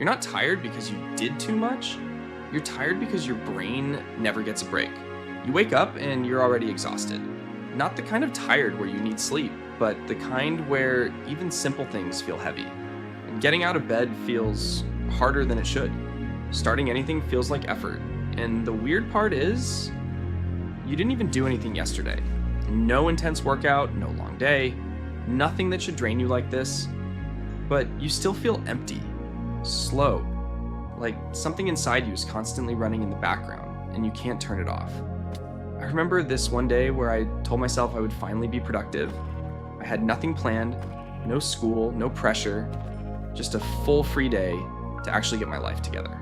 You're not tired because you did too much. You're tired because your brain never gets a break. You wake up and you're already exhausted. Not the kind of tired where you need sleep, but the kind where even simple things feel heavy. And getting out of bed feels harder than it should. Starting anything feels like effort. And the weird part is, you didn't even do anything yesterday. No intense workout, no long day, nothing that should drain you like this. But you still feel empty, slow, like something inside you is constantly running in the background and you can't turn it off. I remember this one day where I told myself I would finally be productive. I had nothing planned, no school, no pressure, just a full free day to actually get my life together.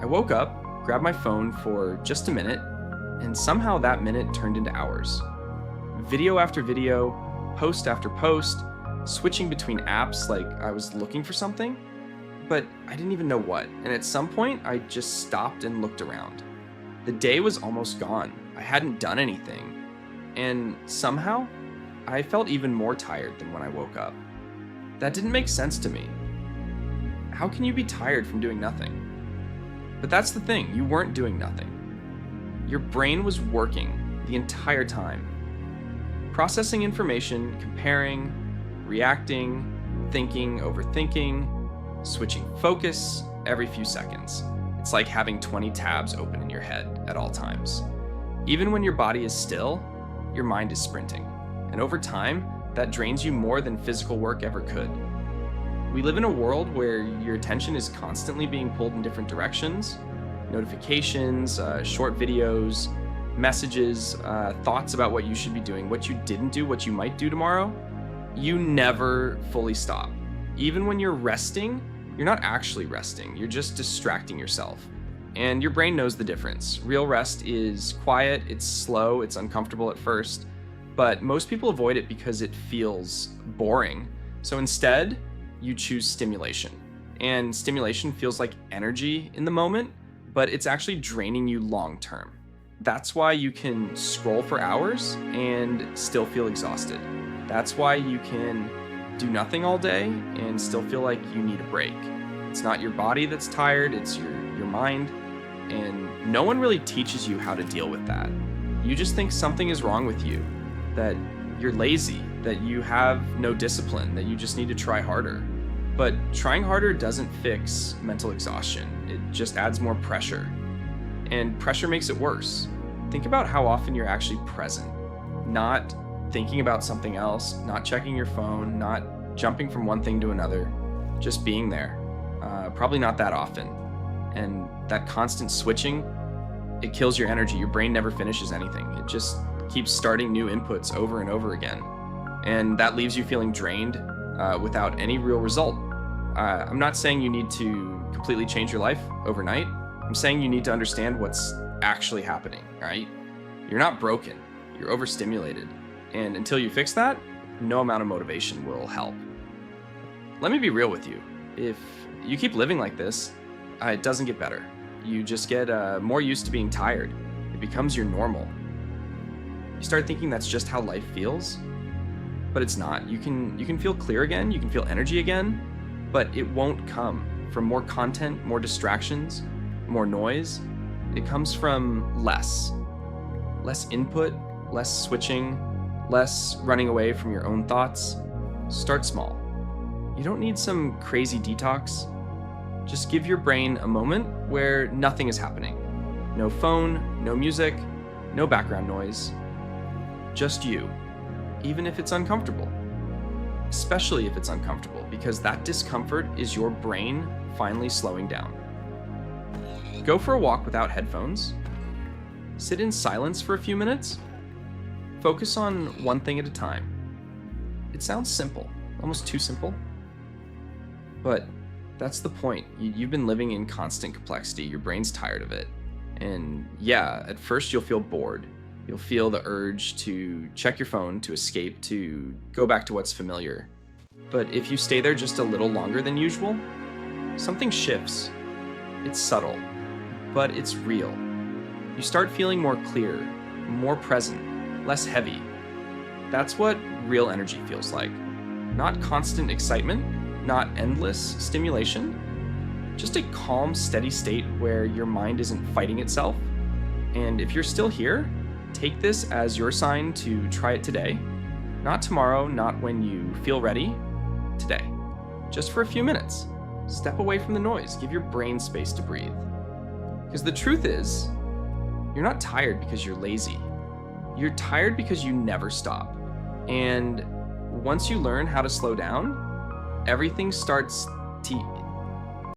I woke up, grabbed my phone for just a minute, and somehow that minute turned into hours. Video after video, post after post, switching between apps like I was looking for something, but I didn't even know what. And at some point, I just stopped and looked around. The day was almost gone. I hadn't done anything. And somehow, I felt even more tired than when I woke up. That didn't make sense to me. How can you be tired from doing nothing? But that's the thing, you weren't doing nothing. Your brain was working the entire time. Processing information, comparing, reacting, thinking, overthinking, switching focus every few seconds. It's like having 20 tabs open in your head at all times. Even when your body is still, your mind is sprinting. And over time, that drains you more than physical work ever could. We live in a world where your attention is constantly being pulled in different directions. Notifications, short videos, messages, thoughts about what you should be doing, what you didn't do, what you might do tomorrow. You never fully stop. Even when you're resting, you're not actually resting. You're just distracting yourself. And your brain knows the difference. Real rest is quiet, it's slow, it's uncomfortable at first, but most people avoid it because it feels boring. So instead, you choose stimulation. And stimulation feels like energy in the moment, but it's actually draining you long term. That's why you can scroll for hours and still feel exhausted. That's why you can do nothing all day and still feel like you need a break. It's not your body that's tired, it's your mind. And no one really teaches you how to deal with that. You just think something is wrong with you, that you're lazy, that you have no discipline, that you just need to try harder. But trying harder doesn't fix mental exhaustion. It just adds more pressure. And pressure makes it worse. Think about how often you're actually present, not thinking about something else, not checking your phone, not jumping from one thing to another, just being there. Probably not that often. And that constant switching, it kills your energy. Your brain never finishes anything. It just keeps starting new inputs over and over again. And that leaves you feeling drained without any real result. I'm not saying you need to completely change your life overnight. I'm saying you need to understand what's actually happening, right? You're not broken. You're overstimulated. And until you fix that, no amount of motivation will help. Let me be real with you. If you keep living like this, it doesn't get better. You just get more used to being tired. It becomes your normal. You start thinking that's just how life feels, but it's not. You can feel clear again, you can feel energy again, but it won't come from more content, more distractions, more noise. It comes from less input, less switching, less running away from your own thoughts. Start small. You don't need some crazy detox. Just give your brain a moment where nothing is happening. No phone, no music, no background noise. Just you, even if it's uncomfortable. Especially if it's uncomfortable, because that discomfort is your brain finally slowing down. Go for a walk without headphones. Sit in silence for a few minutes. Focus on one thing at a time. It sounds simple, almost too simple. But that's the point. You've been living in constant complexity. Your brain's tired of it. And yeah, at first you'll feel bored. You'll feel the urge to check your phone, to escape, to go back to what's familiar. But if you stay there just a little longer than usual, something shifts. It's subtle, but it's real. You start feeling more clear, more present, less heavy. That's what real energy feels like. Not constant excitement, not endless stimulation, just a calm, steady state where your mind isn't fighting itself. And if you're still here, take this as your sign to try it today. Not tomorrow, not when you feel ready, today. Just for a few minutes. Step away from the noise. Give your brain space to breathe. Because the truth is, you're not tired because you're lazy. You're tired because you never stop. And once you learn how to slow down, everything starts to